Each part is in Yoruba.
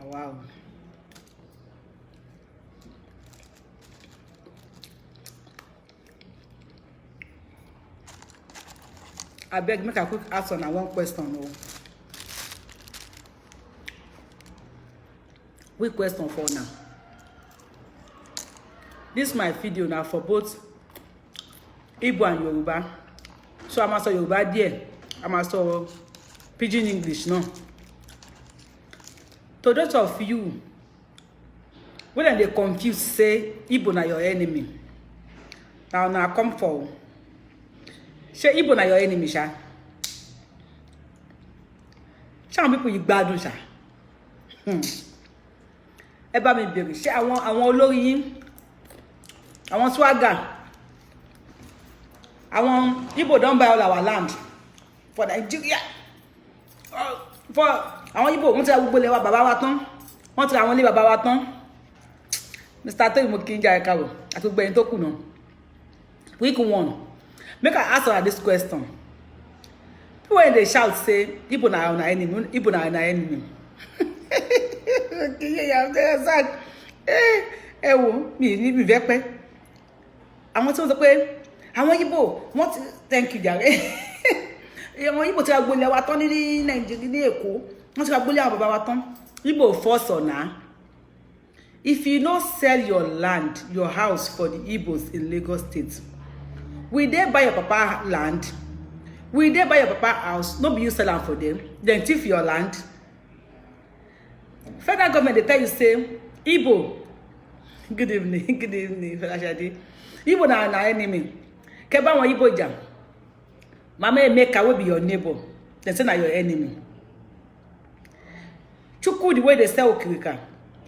Oh, wow. I beg, make a quick answer on one question. No. Quick question for now. This is my video now for both Igbo and Yoruba. So I'm also Yoruba there. I'm also Pidgin English, no. To those of you, when they confuse, say Igbo na your enemy. Now come for. Say Igbo na your enemy, sha. Some people you gbadun, sha. Ẹ bá mi bèrè, ṣé àwọn olórí yín, àwọn swagger, àwọn Igbo don buy all our land for Nigeria. For àwọn Igbo wọ́n ti ra gbogbo ilẹ̀ wa bàbá wa tán, wọ́n ti ra àwọn ilé bàbá wa tán. Mr. Toyin Mokinja Ekaro àti gbogbo ẹ̀yin tó kù náà. Week one, make I answer this question. People when they shout say Igbo na our enemy, Igbo na our enemy. Ẹ wo mi fẹ́ pẹ́. Àwọn tí wọ́n sọ pé àwọn Igbo wọ́n ti thank you jàre. Àwọn Igbo ti ra gbogbo ilẹ̀ wa tán ní Nàìjíríà ní Èkó. Wọ́n ti ra gbogbo ilẹ̀ àwọn bàbá wa tán. Igbo force on na. If you no sell your land, your house for the Igbos in Lagos State, will they buy your papa land? Will they buy your papa house? No be you sell am for them. Then thief your land. Federal government they tell you say Igbo. Good evening, Federal Shadi. Igbo na enemy. Keba won Igbo jam. Mama Emeka will be your neighbor. Then say na your enemy. Chuku the way they sell Okirika.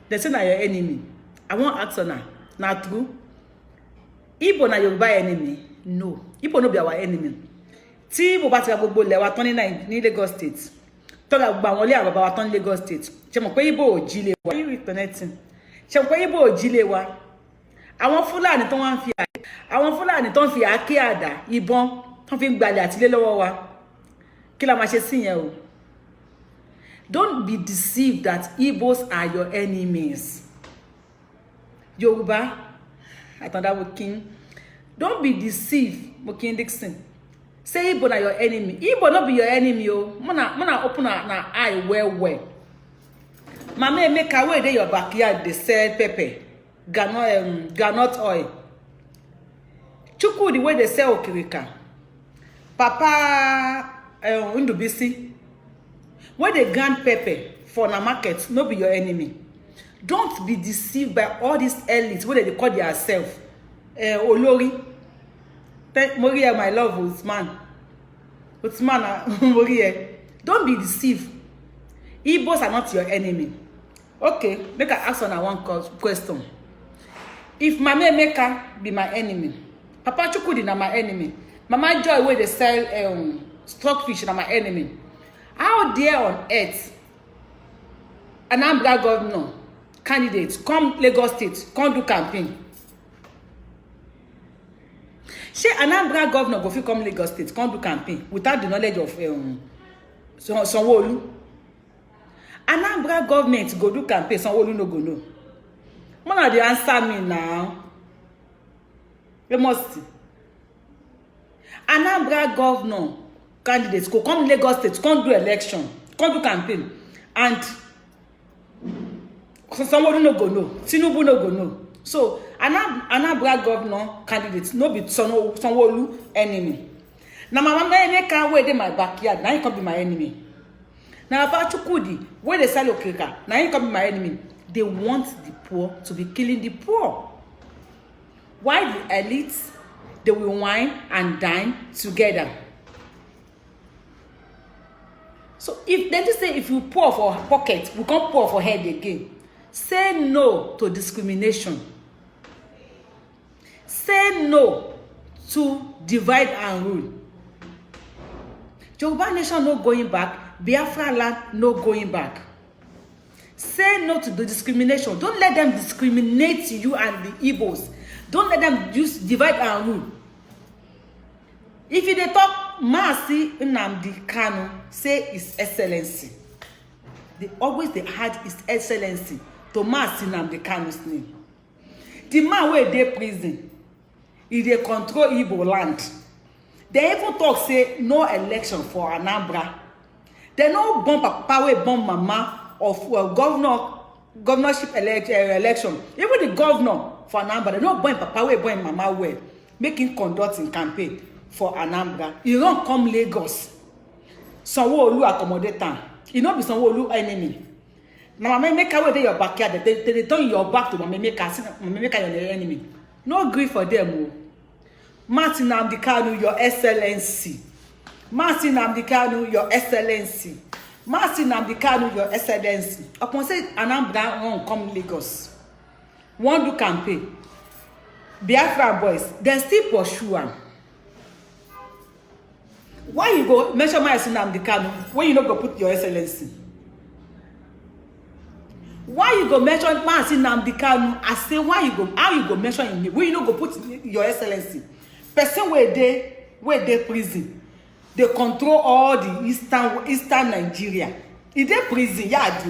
They say na your enemy. I want answer now. Na true. Igbo na Yoruba enemy. No. Igbo no be our enemy. Tí mo bá ti ra gbogbo ilẹ̀ wa tán ní Lagos State. Tó ra gbogbo àwọn ilé àwọn bàbá wa tán ní Lagos State. Ṣé mọ̀ pé Igbo ò jílé wa. You reconnecting. Ṣé mọ̀ pé Igbo ò jílé wa. Àwọn Fúlàní tó wọ́n fi àwọn Fúlàní tó ń fi àáké àdá ìbọn tó fi ń gbalẹ̀ àtìlé lọ́wọ́ wa. Kí la máa ṣe sí yẹn o. Don't be deceived that Igbos are your enemies. Yoruba, Atandawo King. Don't be deceived, Mokin Dixon. Say Igbo na your enemy. Igbo not be your enemy, yo. Mona open na eye well. Mama make away dey your backyard, they sell pepper, granite oil. Chuku the way they sell Okirika. Papa Ndubisi. When they grind pepper for na market, no be your enemy. Don't be deceived by all these elites, what they call themselves. Olori. Moria, my love, Usman. Moria. Don't be deceived. Igbos are not your enemy. Okay, make I ask on one question. If Mama Emeka be my enemy, Papa Chukudi na my enemy, Mama Joy where they sell stockfish na my enemy. How dare on earth Anambra governor candidates come Lagos State, come do campaign? Say Anambra governor go fit come Lagos State, come do campaign without the knowledge of Sanwo-Olu. Anambra government go do campaign, Sanwo-Olu no go know. One of the answer me now. They must. Anambra governor candidates go come Lagos State, come do election, come do campaign, and Sanwo-Olu no go know, Tinubu no go know. So Anambra governor candidates no be Sanwo-Olu enemy. Now my mama Emeka where dey my backyard, now he come be my enemy. Now Papa Chukudi where they sell Okirika, now he come be my enemy. They want the poor to be killing the poor. While the elites, they will wine and dine together. So if they just say if you pour for pocket, we can't pour for head again. Say no to discrimination. Say no to divide and rule. Yoruba nation no going back. Biafra land no going back. Say no to the discrimination. Don't let them discriminate you and the Igbos. Don't let them use divide and rule. If they talk Mazi Nnamdi Kanu, say His Excellency. they add His Excellency to Mazi Nnamdi Kanu's name. The man wey dey prison, he dey control Igbo land. They even talk say no election for Anambra. They no born papa wey born mama of governorship election. Even the governor for Anambra, they no born papa wey born mama wey making conducting campaign for Anambra. He run come Lagos. Sanwo-Olu accommodate am. He no be Sanwo-Olu enemy. Now Mama Emeka wey dey your backyard, they turn your back to Mama Emeka, say Mama Emeka your enemy. No gree for them. Mazi Nnamdi Kanu, Your Excellency. Mazi Nnamdi Kanu, Your Excellency. Mazi Nnamdi Kanu, Your Excellency. Upon say Anambra run come Lagos. One do campaign. Biafra boys, they still pursue am. Why you go mention Mazi Nnamdi Kanu when you no go put Your Excellency? Why you go mention Mazi Nnamdi Kanu? I say why you go, how you go mention him when you no go put Your Excellency? Person where they prison, they control all the eastern Nigeria. In their prison, yeah,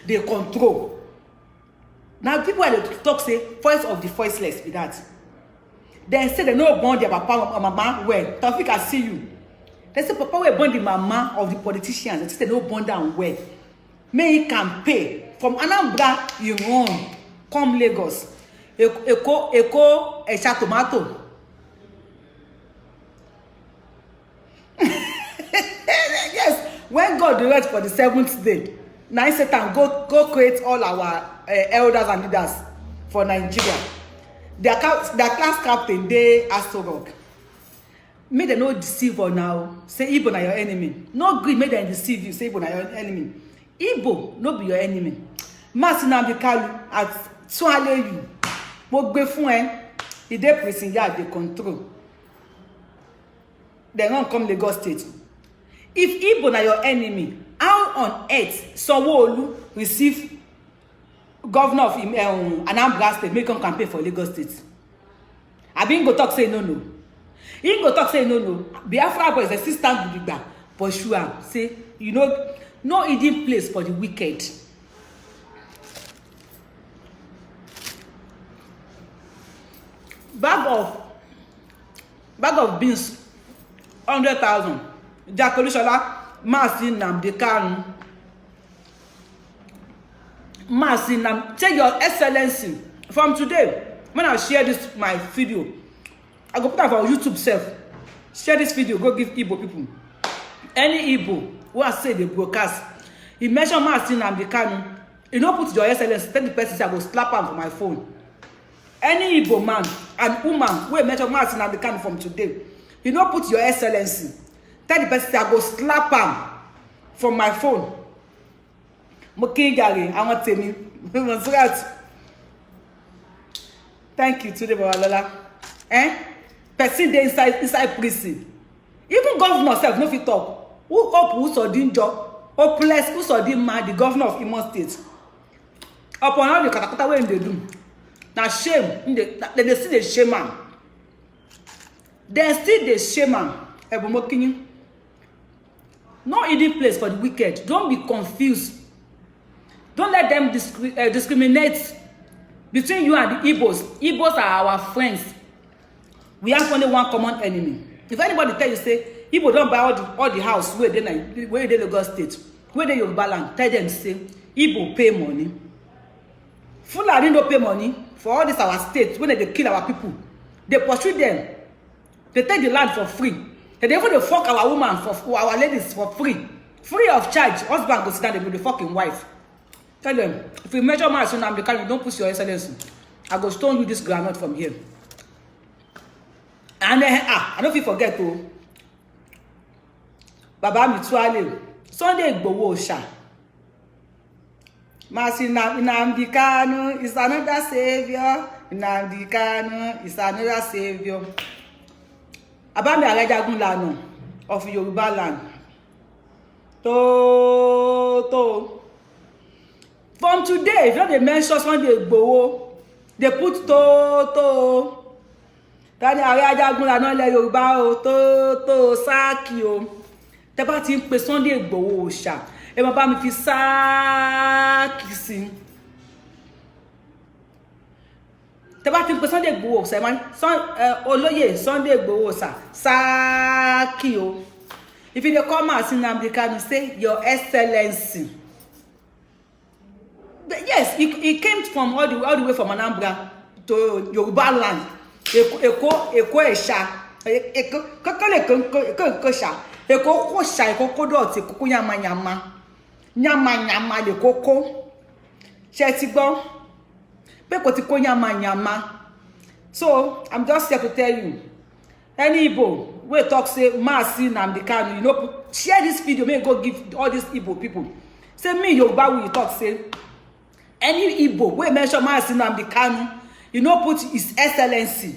they control. Now people are talk say voice of the voiceless with that. They say they no born their papa or mama well. Taufik, I see you. They say papa will born the mama of the politicians. They say they no born them well. May he campaign from Anambra, you run, come Lagos. Eko, Esha tomato. Yes, when God directs for the 7th day, now Satan go create all our elders and leaders for Nigeria. Their class captain, they Aso Rock. May they no deceive or now. Say Igbo na your enemy. No gree, may they deceive you. Say Igbo na your enemy. Igbo no be your enemy. Mazi Nnamdi Kanu at swallow you. Mo gbe fun e dey prison yard dey control. They won't come Lagos State. If Igbo na your enemy, how on earth Sanwo-Olu receive governor of Anambra State make him campaign for Lagos State? I been go talk say no. He go talk say no. Biafra boys still stand with the pursue am. Say you know no hidden place for the wicked. Bag of beans. 100,000. Jacolishola, Mazi Nnamdi Kanu. Mazi Nnamdi, take Your Excellency. From today, when I share this my video, I go put it on YouTube self. Share this video, go give Igbo people. Any Igbo who has said they broadcast, he mentioned Mazi Nnamdi Kanu. You know, put Your Excellency, take the person, I go slap him for my phone. Any Igbo man and woman who mention Mazi Nnamdi Kanu from today, you know, put Your Excellency. Tell the person I go slap him from my phone. Mokingari, I want to tell me. Thank you today, Babalola. Person dey inside prison. Even governor self no fit talk. Who up who saw job? Hopeless who saw man, the governor of Imo State. Upon all the katakata wey they do. Now shame. They still dey shame man. They still dey shame man. Ebumokini. No hidden place for the wicked. Don't be confused. Don't let them discriminate between you and the Igbos. Igbos are our friends. We have only one common enemy. If anybody tell you say Igbo don't buy all the house where they Lagos State, where they Yoruba land, tell them say Igbo pay money. Fulani no pay money for all this our state when they kill our people. They pursue them. They take the land for free. And they even fuck our woman for our ladies for free. Free of charge. Husband go sit down with the fucking wife. Tell them, if you measure my son, you don't push Your Excellency. I go stone you this granite from here. And then, I don't forget to Baba Mitwale. Sunday Igboho Osha. Mazi Nnamdi Kanu is another savior. Nnamdi Kanu is another savior. Abami Arejagun Lanu of Yoruba land. From today, if you don't mention Sunday Igboho, they put to. Tani Arejagun Lanu le Yoruba o to Saki o. Tẹ́ bá ti ń pe Sunday Igboho Òòṣà. ẹ máa bá mi fi Sáàkì sí tẹ́ bá ti pè Sunday Igboho ṣe máa olóyè Sunday Igboho Sáàkì o. If you dey come out see Nnamdi Kanu say your excellency. Yes, he came from all the way from Anambra to Yoruba land. Eko Esha. Eko Sha. Eko Kosha, Eko Kodoti, Eko Nyama. Nyama le koko. Ṣé ti gbọ́? Pé kò ti kó nyama. So, I'm just here to tell you. Any Igbo wey talk say see Nnamdi Kanu, you know, share this video, make go give all these Igbo people. Say me Yoruba will talk say any Igbo wey mention see Nnamdi Kanu, you know, put his excellency,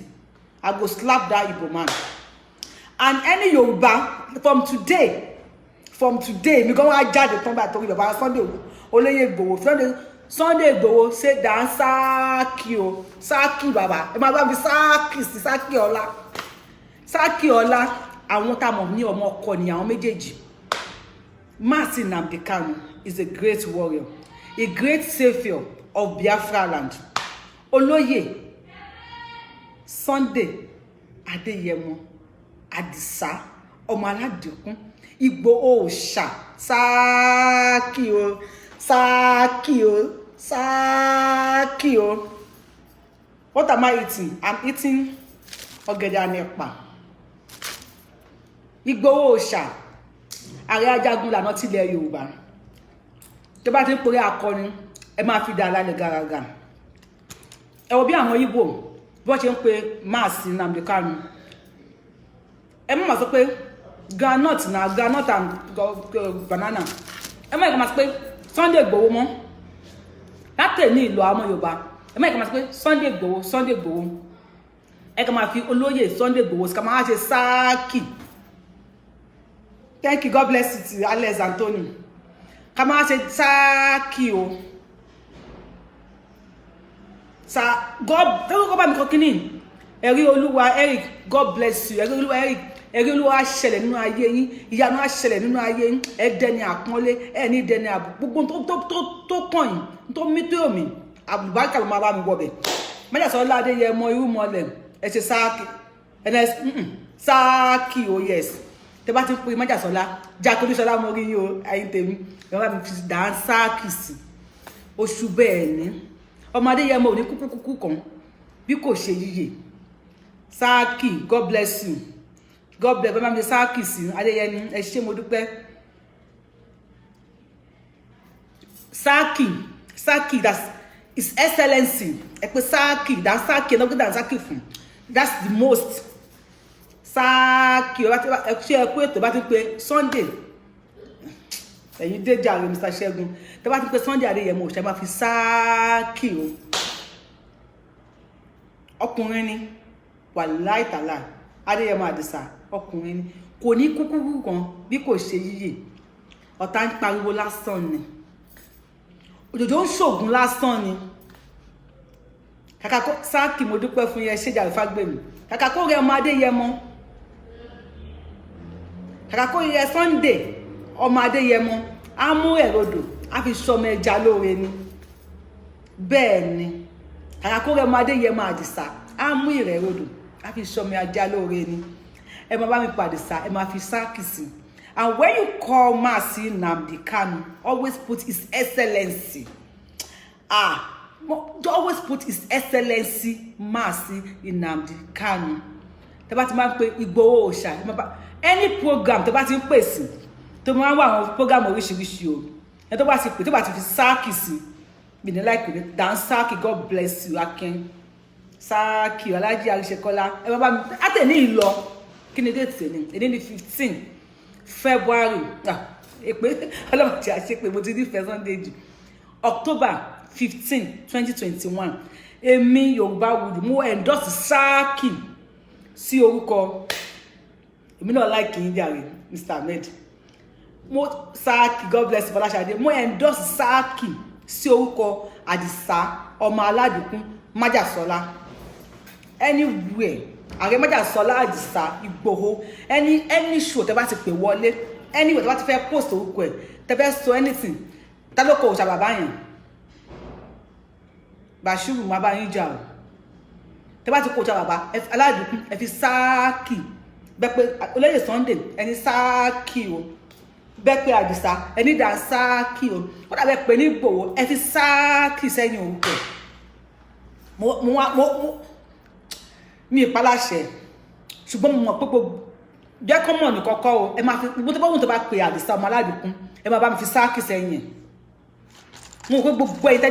I go slap that Igbo man. And any Yoruba from today, me go jade turn back to Yoruba Sunday Olóyè Igboho, Sunday Igboho say dan Sáàkì o, Sáàkì baba. E ma ba mi Sáàkì ọlá. Sáàkì ọlá àwọn tá mọ̀ ní ọmọ ọkọ ni àwọn méjèèjì. Mazi Nnamdi Kanu is a great warrior, a great savior of Biafra land. Olóyè Sunday Adéyẹmọ Àdìsá ọmọ Aládìkún Igboho Òòṣà Sáàkì o, Sáàkì o, Sáàkì o. What am I eating? I'm eating ọ̀gẹ̀dẹ̀ ànẹ̀pà. Igboho Òòṣà ààrẹ ajagun lànà tilẹ̀ Yorùbá. Tó bá ti ń pòrí akọni ẹ máa fi dà lálẹ́ gàràgà. Ẹ wo bí àwọn Igbo bó ṣe ń pe Mazi Nnamdi Kanu. Ẹ má sọ pé groundnut and banana. Ẹ má sọ pé Sunday Igboho mọ́. Láti ní ìlú àwọn Yorùbá. Ẹ má sọ pé Sunday Igboho. Ẹ kàn máa fi olóyè Sunday Igboho ká máa ṣe Sáàkì. Thank you, God bless you, Alex Anthony. Ká máa ṣe Sáàkì o. God, tẹ́lú kọ́ bá mi kọ́ kíní. Ẹ̀rí Olúwa Eric, God bless you. Ẹ̀rí Olúwa Eric, ẹ̀rí Olúwa ṣẹlẹ̀ nínú ayé yín. Ìyanu á ṣẹlẹ̀ nínú ayé yín. Ẹ dẹni àpọ́nlé, ẹ ní dẹni àbùkù. Gbogbo tó kàn yín, tó mí tó mi. Àbùbáríkà ló máa bá mi wọbẹ̀. Májàsọ́lá Adéyẹmọ Irúmọlẹ̀. Ẹ ṣe Sáàkì. Sáàkì o, yes. Tẹ́ bá ti ń pè Májàsọ́lá, Jákòbísọ́lá mo rí yín o, ayé tèmi. Ẹ bá mi fi dàn Sáàkì sí. Oṣù bẹ́ẹ̀ ni. Ọmọ Adéyẹmọ ò ní kúkú kan bí kò ṣe yíyè. Sáàkì, God bless you. God bless. Bá mi Sáàkì sí Adéyẹmọ, ẹ ṣé mo dúpẹ́. Sáàkì, that's His Excellency. Ẹ pé Sáàkì, that's Sáàkì, ẹ náà gbé dàn Sáàkì fún. That's the most. Sáàkì, ẹ ṣe ẹ pé ètò bá ti pé Sunday. Ẹ̀yin dé jàre Mr. Ṣẹ́gun. Tẹ́ bá ti pé Sunday Adéyẹmọ Òòṣà máa fi Sáàkì o. Ọkùnrin ni wàláì tàlà Adéyẹmọ Àdìsá ọkùnrin ni kò ní kúkú kan bí kò ṣe yíyè. Ọ̀tá ń pariwo lásán ni. Òjòjò ń ṣògùn lásán ni. Kàkà kó Sáàkì mo dúpẹ́ fún yẹn ṣéjà Ìfágbèmí. Kàkà kó rẹ ọmọ Adéyẹmọ. Kàkà kó rẹ Sunday ọmọ Adéyẹmọ á mú ẹ̀rọdò á fi sọmọ ẹja lóore ni. Bẹ́ẹ̀ ni. Kàkà kó rẹ ọmọ Adéyẹmọ Àdìsá á mú ìrẹ̀rọdò á fi sọmọ ẹja lóore ni. Ẹ máa bá mi pa Àdìsá, ẹ máa fi Sáàkì sí. And when you call Mazi Nnamdi Kanu, always put His Excellency. Always put His Excellency Mazi Nnamdi Kanu. Tẹ́ bá ti máa ń pe Igboho Òòṣà, any program tẹ́ bá ti ń pè sí, tó máa ń wá àwọn program oríṣiríṣi o. Ẹ tó bá ti pè, tó bá ti fi Sáàkì sí, mi ní láìpẹ́ ní Dan Sáàkì, God bless you, Akin. Sáàkì, Alhaji Àríṣekọ́lá. Ẹ bá mi, àtẹ̀ ní ìlọ, kí ni déètì ní? Èdè ní 15 February. Èpè ọlọ́run ti àṣepè mo ti ní fẹ́ Sunday jù. October 15, 2021. Èmi Yorùbáwood mo endorse Sáàkì sí orúkọ. Èmi náà like yín jàre, Mr. Ahmed. Mo Sáàkì, God bless you, Fọláṣadé. Mo endorse Sáàkì sí orúkọ Àdìsá ọmọ Aládìkún Májàsọ́lá. Anywhere. Ààrẹ Májàsọ́lá Àdìsá Ìgbòho. Any show tẹ́ bá ti pè wọlé. Anywhere tẹ́ bá ti fẹ́ post orúkọ ẹ̀. tẹ́ fẹ́ sọ anything ta ló kọ òòṣà bàbá yẹn Bashiru má bá yín jà o tẹ́ bá ti kọ òòṣà bàbá Aládìkún ẹ fi sáàkì bẹ́ẹ̀ pé olóyè Sunday ẹni sáàkì o bẹ́ẹ̀ pé Àdìsá ẹni dà sáàkì o ó dàbẹ́ pé ní Ìgbòho ẹ fi sáàkì sẹ́yìn orúkọ mi ìpaláṣẹ ṣùgbọ́n mo mọ̀ pé jẹ́ kọ́mọ̀ ní kọ́kọ́ o ẹ máa fi gbogbo tó bá wùn tó bá pè Àdìsá ọmọ Aládìkún ẹ máa bá mi fi sáàkì sẹ́yìn mo pé gbogbo ẹ̀yin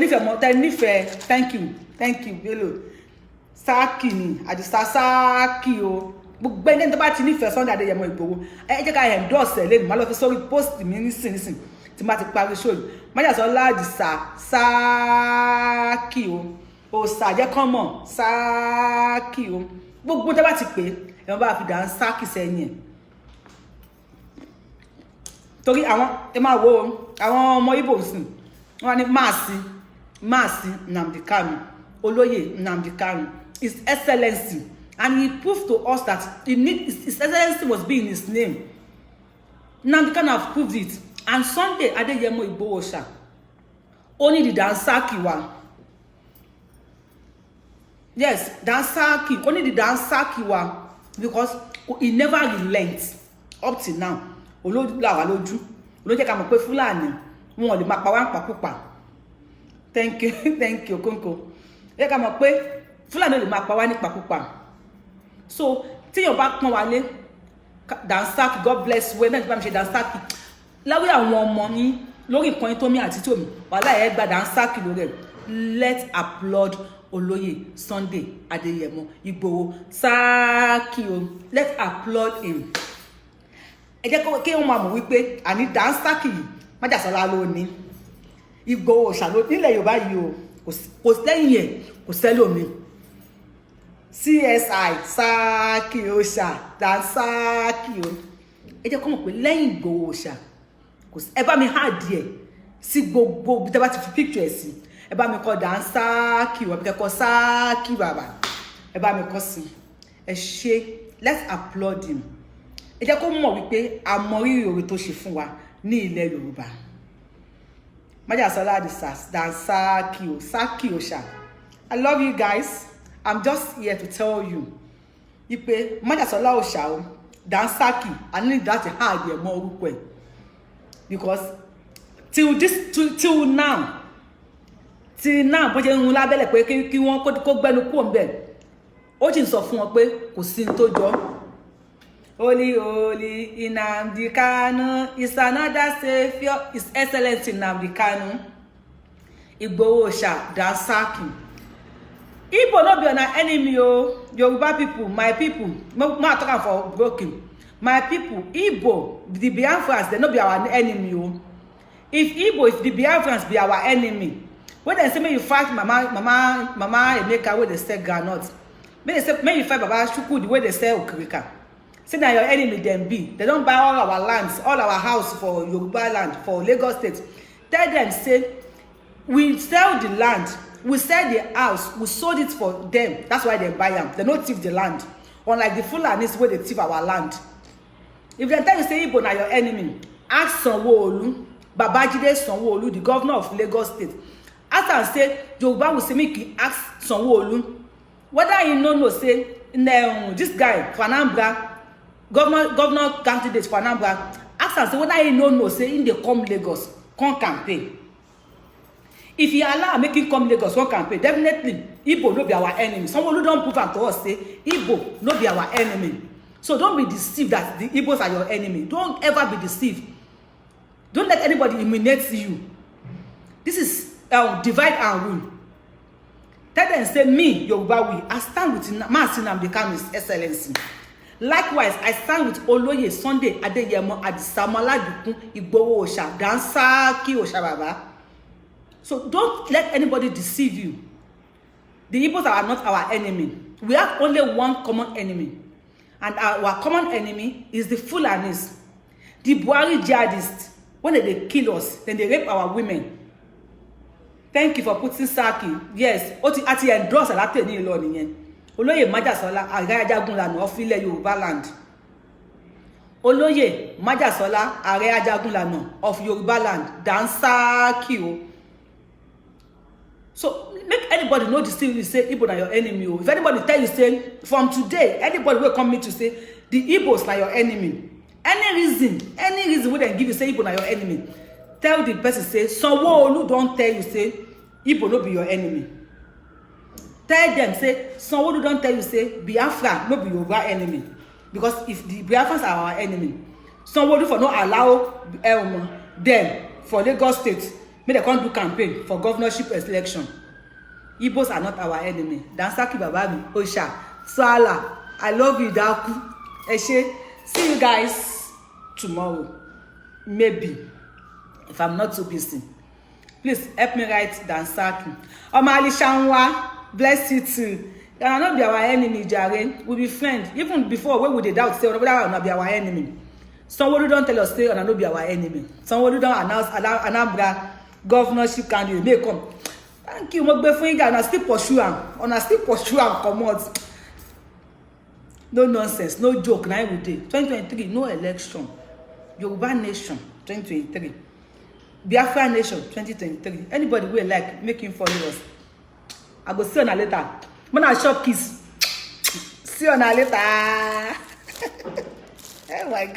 tẹ́ nífẹ̀ẹ́ thank you hello sáàkì ni Àdìsá sáàkì o gbogbo ẹni tó bá ti nífẹ̀ẹ́ Sunday Adéyẹmọ Ìgbòho ẹ jẹ́ ká endorse ẹ̀ lẹ́nu má lọ fi sórí post mi nísìnyìí tí má ti parí show yìí Májàsọ́lá Àdìsá sáàkì o òòṣà jẹ́ kọ́mọ̀ sáàkì o gbogbo tẹ́ bá ti pè é ẹ bá fi dà ń sáàkì sẹ́yìn ẹ̀ torí àwọn ẹ máa wo àwọn ọmọ Ìgbò sìn wọ́n ní máàsì Nnamdi Kanu olóyè Nnamdi Kanu His Excellency, and he proved to us that His Excellency was being his name. Nnamdi Kanu have proved it, and Sunday Adéyẹmọ Ìgbòho Òòṣà only the Dansaki wa. Yes, Dansaki, only the Dansaki wa, because he never relents up till now. Olódùlàwà lójú ló jẹ́ ká mọ̀ pé Fúlàní wọn ò lè máa pa wá ń pàkúpà. Thank you Konko. Jẹ́ ká mọ̀ pé Fúlàní ò lè máa pa wá ní pàkúpà. So tíyàn bá pọ́n wálé Dansaki, God bless you, náà ti bá mi ṣe Dansaki láwé àwọn ọmọ ní lórí nǹkan tó mi àti tòmí wàhálà ẹ̀ gba Dansaki lórí ẹ̀. Let's applaud Olóyè Sunday Adéyẹmọ Ìgbòho sáàkì o, let's applaud him. Ẹ jẹ́ kí wọ́n máa mọ̀ wípé àní Dansaki yìí Májàsọ́lá ló ní, Ìgbòho Òòṣà ló nílẹ̀ Yorùbá yìí o, kò lẹ́yìn ẹ̀ kò sẹ́lòmíì. CSI sáàkì Òòṣà Dansaki o, ẹ jẹ́ kó mọ̀ pé lẹ́yìn Ìgbòho Òòṣà ẹ bá mi hard ẹ̀ sí gbogbo bí tẹ́ bá ti fi picture ẹ̀ sí, ẹ bá mi kọ Dansaki o, ẹ kọ sáàkì bàbá, ẹ bá mi kọ sí, ẹ ṣe, let's applaud him. Ẹ jẹ́ kó mọ̀ wípé àmọ̀rírì oore tó ṣe fún wa ní ilẹ̀ Yorùbá. Májàsọ́lá Àdìsá Dansaki o, sáàkì Òòṣà. I love you guys. I'm just here to tell you ipe Májàsọ́lá Òòṣà o, Dansaki, I need that hard ẹ̀ mọ́ orúkọ ẹ̀, because till now bó ṣe ń rún lábẹ́lẹ̀ pé kí wọ́n kó gbẹ́nu kúrò ńbẹ̀, ó sì ń sọ fún wọn pé kò sí tó jọ. Holy Nnamdi Kanu is another savior, His Excellency Nnamdi Kanu Ìgbòho Òòṣà Dansaki. Igbo no be an enemy o, Yoruba people, my people, ma talk for broken. My people, Igbo, the Biafrans, they no be our enemy o. If the Biafrans be our enemy, when they say may you fight Mama Emeka where they sell groundnut, may you fight Baba Chukwudi the way they sell Okrika. Say that your enemy them be. They don't buy all our lands, all our house for Yoruba land, for Lagos State. Tell them, say, we sell the land, we sell the house, we sold it for them. That's why they buy them. They don't thief the land. Unlike the Fulanis where they thief our land. If they tell you say Igbo na your enemy, ask Sanwo-Olu, Babajide Sanwo-Olu, the governor of Lagos State. Ask and say, Yoruba will say make you ask Sanwo-Olu whether you know say this guy for Anambra, governor candidate for Anambra, ask and say whether you know say in dey come Lagos, come campaign. If he allow make him come Lagos, come campaign, definitely Igbo no be our enemy. Someone who don't prove am to us say Igbo no be our enemy. So don't be deceived that the Igbos are your enemy. Don't ever be deceived. Don't let anybody eliminate you. This is divide and rule. Tell them say me, Yoruba, I stand with Nnamdi Kanu, His Excellency. Likewise, I stand with Olóyè Sunday Adéyẹmọ Àdìsá Aládìkún Ìgbòho Òòṣà Dansaki Òòṣà baba. So don't let anybody deceive you. The Igbos are not our enemy. We have only one common enemy. And our common enemy is the Fulanis. The Buhari jihadists. When they kill us, then they rape our women. Thank you for putting Saki. Yes, ati endorse alate ni ilo niyen. Olóyè Májàsọ́lá Àgáyájágún lànà of ilẹ̀ Yorùbá land. Olóyè Májàsọ́lá Ààrẹ Ajagunlànà of Yoruba land Dansaki o. So make anybody know the still you say Igbo na your enemy o. If anybody tell you say from today anybody will come me to say the Igbos na your enemy, any reason wey dem give you say Igbo na your enemy, tell the person say Sanwo-Olu don tell you say Igbo no be your enemy. Tell them say Sanwo-Olu don tell you say Biafra no be Yoruba enemy, because if the Biafrans are our enemy, Sanwo-Olu for no allow them for Lagos State make dem come do campaign for governorship election. Igbos are not our enemy. Dansaki Bababi Osha Sala, I love you Daku. Eshe, see you guys tomorrow, maybe, if I'm not too busy. Please help me write Dansaki. Omali Shanwa, bless you too. They are not be our enemy, Jare. We be friends. Even before, when we did doubt, say, whether will not be our enemy. Somebody don't tell us, say, and not be our enemy. Somebody don't announce Anambra governorship candidate. May come. Thank you, Mogbefinga. And I still pursue him. And I still pursue him. Come out. No nonsense, no joke. Now we day 2023, no election. Yoruba Nation 2023. Biafra Nation 2023. Anybody will like make him follow us. I go see you on later. When I shop kiss. See you on later. Oh my God.